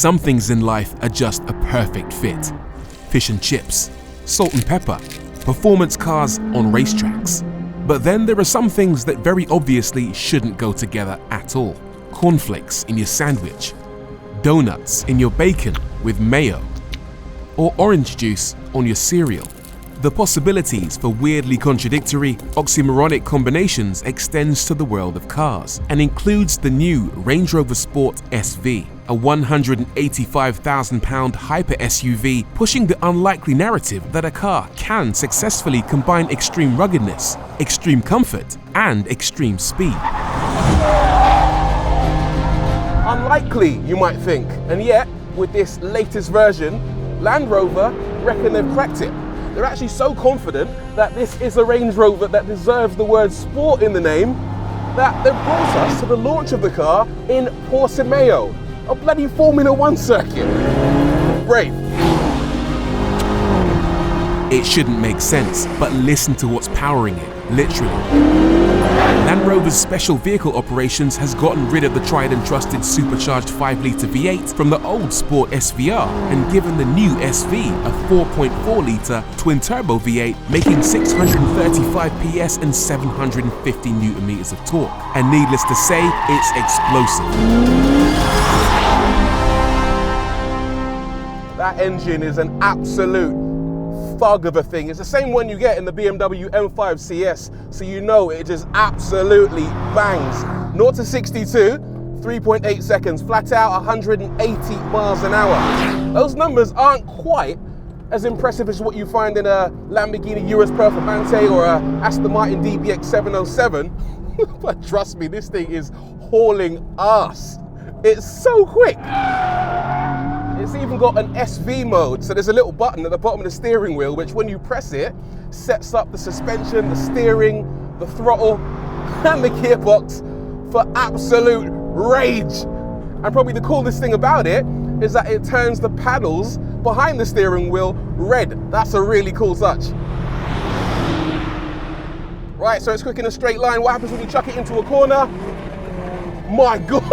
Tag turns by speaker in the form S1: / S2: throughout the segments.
S1: Some things in life are just a perfect fit. Fish and chips, salt and pepper, performance cars on racetracks. But then there are some things that very obviously shouldn't go together at all. Cornflakes in your sandwich, donuts in your bacon with mayo, or orange juice on your cereal. The possibilities for weirdly contradictory, oxymoronic combinations extends to the world of cars and includes the new Range Rover Sport SV, a £185,000 hyper SUV pushing the unlikely narrative that a car can successfully combine extreme ruggedness, extreme comfort, and extreme speed.
S2: Unlikely, you might think, and yet, with this latest version, Land Rover reckon they've cracked it. They're actually so confident that this is a Range Rover that deserves the word sport in the name that they've brought us to the launch of the car in Portimao, a bloody Formula One circuit. Brave.
S1: It shouldn't make sense, but listen to what's powering it, literally. Land Rover's special vehicle operations has gotten rid of the tried and trusted supercharged 5-litre V8 from the old Sport SVR and given the new SV a 4.4-litre twin-turbo V8 making 635 PS and 750 Nm of torque. And needless to say, it's explosive.
S2: That engine is an absolute thug of a thing. It's the same one you get in the BMW M5 CS, so you know it just absolutely bangs. 0 to 62, 3.8 seconds, flat out 180 miles an hour. Those numbers aren't quite as impressive as what you find in a Lamborghini Urus Performante or a Aston Martin DBX 707, but trust me, this thing is hauling ass. It's so quick. It's even got an SV mode, so there's a little button at the bottom of the steering wheel which when you press it, sets up the suspension, the steering, the throttle and the gearbox for absolute rage. And probably the coolest thing about it is that it turns the paddles behind the steering wheel red. That's a really cool touch. Right, so it's quick in a straight line. What happens when you chuck it into a corner? My God!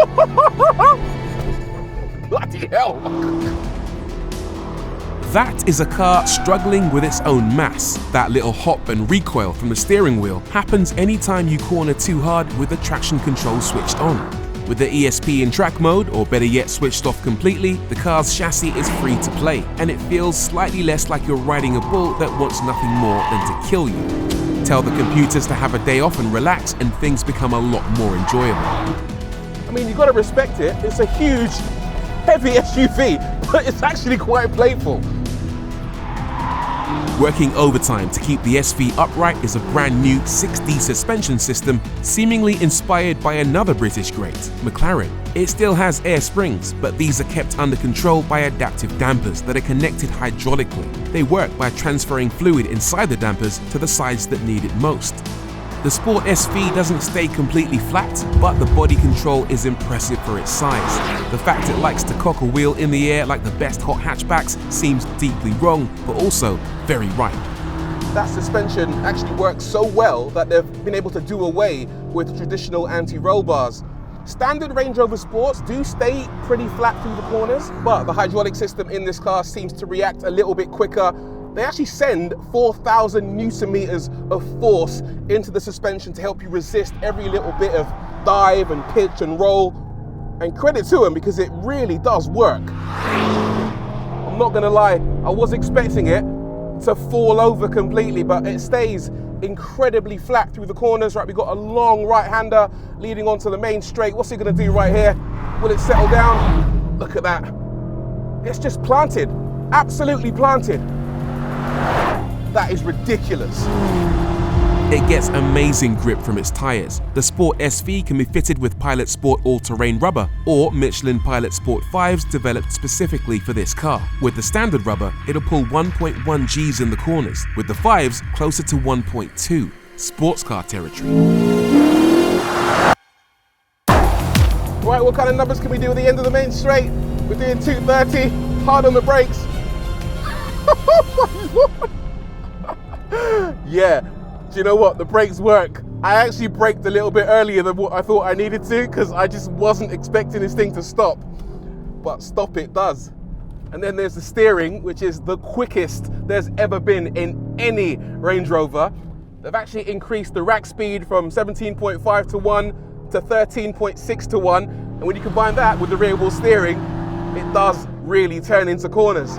S2: Bloody hell!
S1: That is a car struggling with its own mass. That little hop and recoil from the steering wheel happens anytime you corner too hard with the traction control switched on. With the ESP in track mode, or better yet switched off completely, the car's chassis is free to play, and it feels slightly less like you're riding a bull that wants nothing more than to kill you. Tell the computers to have a day off and relax, and things become a lot more enjoyable.
S2: I mean, you've got to respect it. It's a huge, heavy SUV, but it's actually quite playful.
S1: Working overtime to keep the SV upright is a brand new 6D suspension system, seemingly inspired by another British great, McLaren. It still has air springs, but these are kept under control by adaptive dampers that are connected hydraulically. They work by transferring fluid inside the dampers to the sides that need it most. The Sport SV doesn't stay completely flat, but the body control is impressive for its size. The fact it likes to cock a wheel in the air like the best hot hatchbacks seems deeply wrong, but also very right.
S2: That suspension actually works so well that they've been able to do away with traditional anti-roll bars. Standard Range Rover Sports do stay pretty flat through the corners, but the hydraulic system in this car seems to react a little bit quicker. They actually send 4,000 Newton meters of force into the suspension to help you resist every little bit of dive and pitch and roll. And credit to them because it really does work. I'm not gonna lie, I was expecting it to fall over completely, but it stays incredibly flat through the corners. Right, we've got a long right-hander leading onto the main straight. What's it gonna do right here? Will it settle down? Look at that. It's just planted, absolutely planted. That is ridiculous.
S1: It gets amazing grip from its tyres. The Sport SV can be fitted with Pilot Sport all-terrain rubber or Michelin Pilot Sport 5s developed specifically for this car. With the standard rubber, it'll pull 1.1 Gs in the corners, with the 5s closer to 1.2, sports car territory.
S2: Right, what kind of numbers can we do at the end of the main straight? We're doing 230, hard on the brakes. Yeah, do you know what? The brakes work. I actually braked a little bit earlier than what I thought I needed to because I just wasn't expecting this thing to stop. but stop it does. And then there's the steering, which is the quickest there's ever been in any Range Rover. They've actually increased the rack speed from 17.5 to 1 to 13.6 to 1. And when you combine that with the rear wheel steering, it does really turn into corners.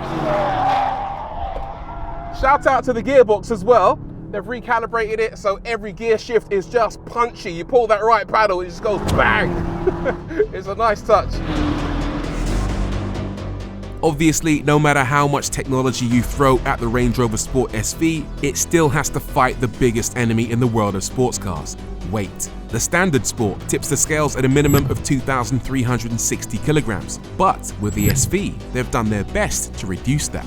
S2: Shout out to the gearbox as well. They've recalibrated it so every gear shift is just punchy. You pull that right paddle, it just goes bang. It's a nice touch.
S1: Obviously, no matter how much technology you throw at the Range Rover Sport SV, it still has to fight the biggest enemy in the world of sports cars: weight. The standard Sport tips the scales at a minimum of 2,360 kilograms, but with the SV, they've done their best to reduce that.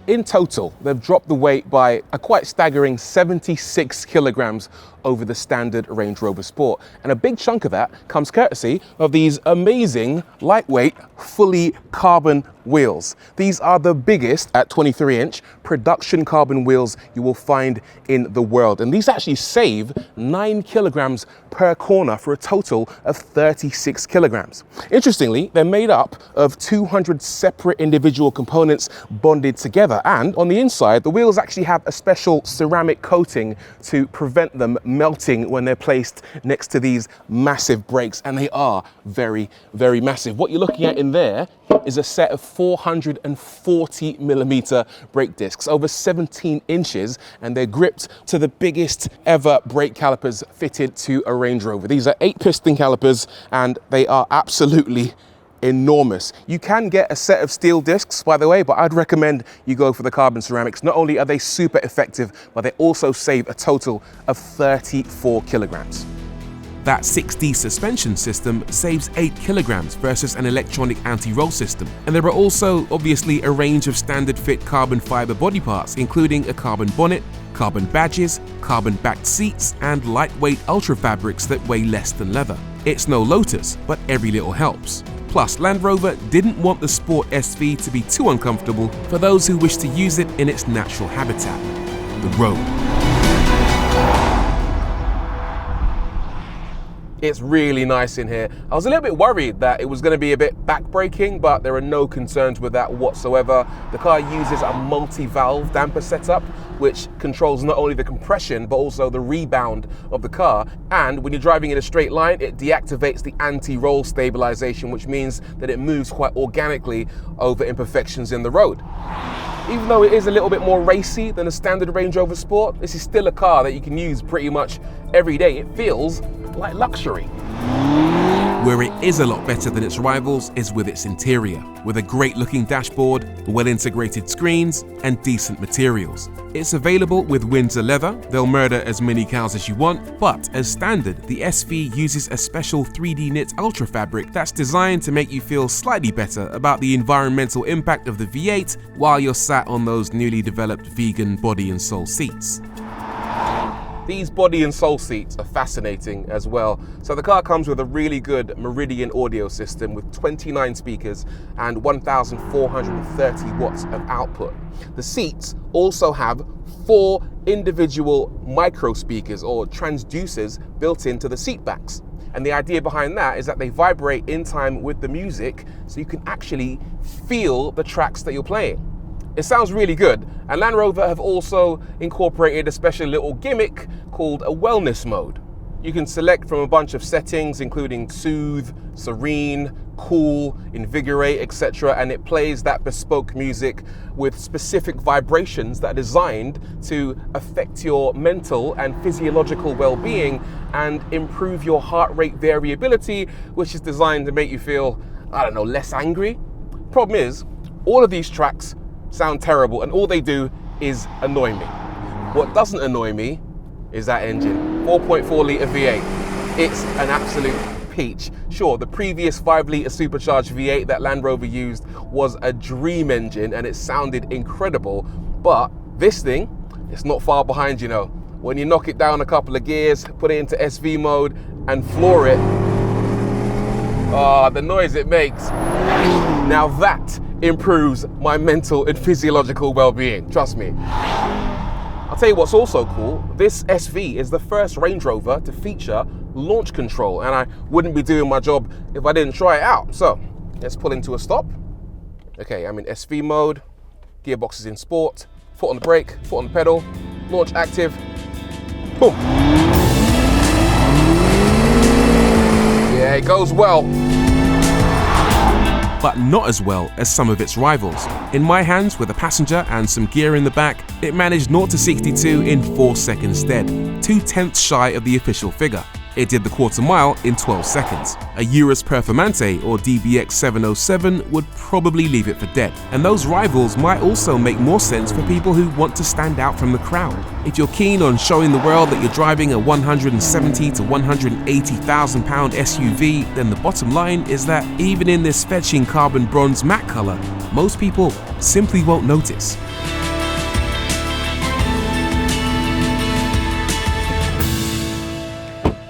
S2: In total, they've dropped the weight by a quite staggering 76 kilograms over the standard Range Rover Sport. And a big chunk of that comes courtesy of these amazing, lightweight, fully carbon wheels. These are the biggest at 23-inch production carbon wheels you will find in the world. And these actually save 9 kilograms per corner for a total of 36 kilograms. Interestingly, they're made up of 200 separate individual components bonded together. And on the inside, the wheels actually have a special ceramic coating to prevent them melting when they're placed next to these massive brakes. And they are very, very massive. What you're looking at in there is a set of 440 millimeter brake discs, over 17 inches, and they're gripped to the biggest ever brake calipers fitted to a Range Rover. These are 8-piston calipers, and they are absolutely enormous. You can get a set of steel discs, by the way, but I'd recommend you go for the carbon ceramics. Not only are they super effective, but they also save a total of 34 kilograms.
S1: That 6D suspension system saves 8 kilograms versus an electronic anti-roll system. And there are also, obviously, a range of standard fit carbon fiber body parts, including a carbon bonnet, carbon badges, carbon backed seats, and lightweight ultra fabrics that weigh less than leather. It's no Lotus, but every little helps. Plus, Land Rover didn't want the Sport SV to be too uncomfortable for those who wish to use it in its natural habitat, the road.
S2: It's really nice in here. I was a little bit worried that it was going to be a bit back-braking, but there are no concerns with that whatsoever. The car uses a multi-valve damper setup, which controls not only the compression, but also the rebound of the car. And when you're driving in a straight line, it deactivates the anti-roll stabilization, which means that it moves quite organically over imperfections in the road. Even though it is a little bit more racy than a standard Range Rover Sport, this is still a car that you can use pretty much every day. It feels like luxury.
S1: Where it is a lot better than its rivals is with its interior, with a great looking dashboard, well-integrated screens, and decent materials. It's available with Windsor leather. They'll murder as many cows as you want, but as standard, the SV uses a special 3D knit ultra fabric that's designed to make you feel slightly better about the environmental impact of the V8 while you're sat on those newly developed vegan body and soul seats.
S2: These body and soul seats are fascinating as well. So the car comes with a really good Meridian audio system with 29 speakers and 1,430 watts of output. The seats also have 4 individual micro speakers or transducers built into the seat backs. And the idea behind that is that they vibrate in time with the music, so you can actually feel the tracks that you're playing. It sounds really good, and Land Rover have also incorporated a special little gimmick called a wellness mode. You can select from a bunch of settings, including soothe, serene, cool, invigorate, etc., and it plays that bespoke music with specific vibrations that are designed to affect your mental and physiological well-being and improve your heart rate variability, which is designed to make you feel, I don't know, less angry. Problem is, all of these tracks sound terrible, and all they do is annoy me. What doesn't annoy me is that engine. 4.4 litre V8. It's an absolute peach. Sure, the previous 5 litre supercharged V8 that Land Rover used was a dream engine and it sounded incredible, but this thing, it's not far behind, you know. When you knock it down a couple of gears, put it into SV mode and floor it, the noise it makes. Now that improves my mental and physiological well-being, trust me. I'll tell you what's also cool, this SV is the first Range Rover to feature launch control, and I wouldn't be doing my job if I didn't try it out. So Let's pull into a stop. Okay, I'm in SV mode. Gearbox is in sport. Foot on the brake, foot on the pedal. Launch active. Boom. Yeah, it goes well.
S1: But not as well as some of its rivals. In my hands, with a passenger and some gear in the back, it managed 0 to 62 in 4 seconds dead, 2/10 shy of the official figure. It did the quarter mile in 12 seconds. A Urus Performante or DBX 707 would probably leave it for dead. And those rivals might also make more sense for people who want to stand out from the crowd. If you're keen on showing the world that you're driving a 170 to 180,000 pound SUV, then the bottom line is that even in this fetching carbon bronze matte color, most people simply won't notice.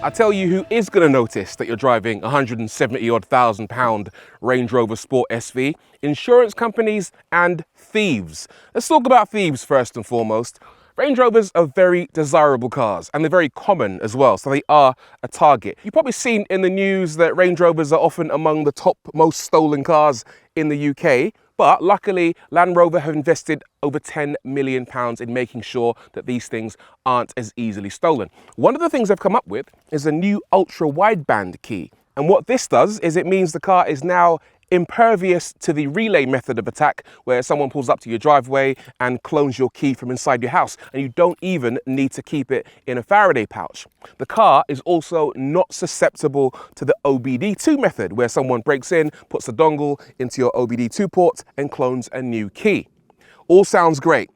S2: I tell you who is going to notice that you're driving a 170,000 pound Range Rover Sport SV: insurance companies and thieves. Let's talk about thieves first and foremost. Range Rovers are very desirable cars and they're very common as well, so they are a target. You've probably seen in the news that Range Rovers are often among the top most stolen cars in the UK. But luckily, Land Rover have invested over £10 million in making sure that these things aren't as easily stolen. One of the things they've come up with is a new ultra-wideband key. And what this does is it means the car is now impervious to the relay method of attack, where someone pulls up to your driveway and clones your key from inside your house, and you don't even need to keep it in a Faraday pouch. The car is also not susceptible to the OBD2 method, where someone breaks in, puts the dongle into your OBD2 port and clones a new key. All sounds great.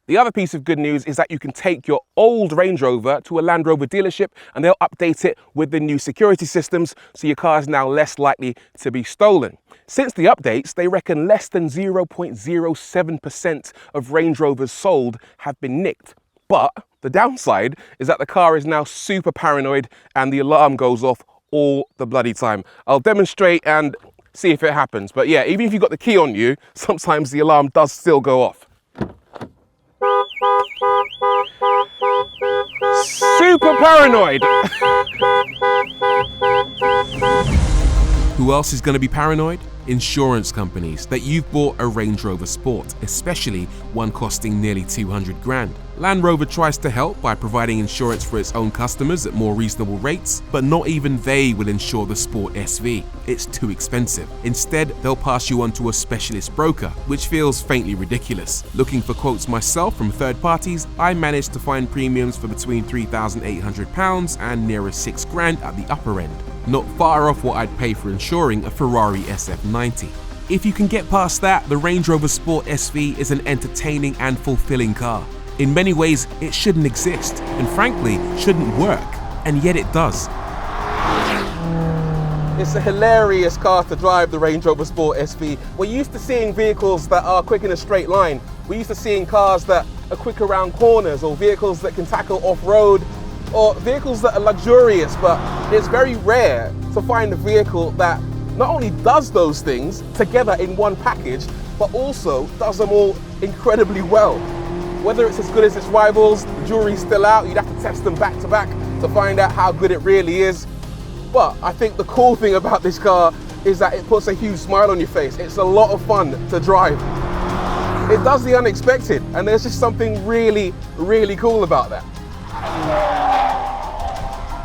S2: The other piece of good news is that you can take your old Range Rover to a Land Rover dealership and they'll update it with the new security systems, so your car is now less likely to be stolen. Since the updates, they reckon less than 0.07% of Range Rovers sold have been nicked. But the downside is that the car is now super paranoid and the alarm goes off all the bloody time. I'll demonstrate and see if it happens. But yeah, even if you've got the key on you, sometimes the alarm does still go off. Super paranoid.
S1: Who else is going to be paranoid? Insurance companies that you've bought a Range Rover Sport, especially one costing nearly 200 grand. Land Rover tries to help by providing insurance for its own customers at more reasonable rates, but not even they will insure the Sport SV. It's too expensive. Instead, they'll pass you on to a specialist broker, which feels faintly ridiculous. Looking for quotes myself from third parties, I managed to find premiums for between £3,800 and nearer 6 grand at the upper end. Not far off what I'd pay for insuring a Ferrari SF90. If you can get past that, the Range Rover Sport SV is an entertaining and fulfilling car. In many ways, it shouldn't exist, and frankly, shouldn't work, and yet it does.
S2: It's a hilarious car to drive, the Range Rover Sport SV. We're used to seeing vehicles that are quick in a straight line. We're used to seeing cars that are quick around corners, or vehicles that can tackle off-road, or vehicles that are luxurious, but it's very rare to find a vehicle that not only does those things together in one package, but also does them all incredibly well. Whether it's as good as its rivals, the jury's still out. You'd have to test them back to back to find out how good it really is. But I think the cool thing about this car is that it puts a huge smile on your face. It's a lot of fun to drive. It does the unexpected, and there's just something really, really cool about that.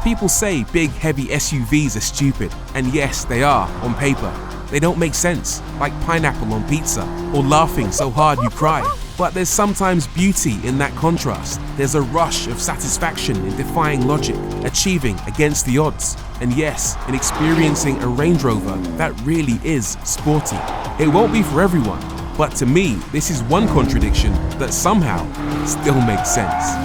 S1: People say big, heavy SUVs are stupid, and yes, they are, on paper. They don't make sense, like pineapple on pizza, or laughing so hard you cry. But there's sometimes beauty in that contrast. There's a rush of satisfaction in defying logic, achieving against the odds. And yes, in experiencing a Range Rover that really is sporty. It won't be for everyone, but to me, this is one contradiction that somehow still makes sense.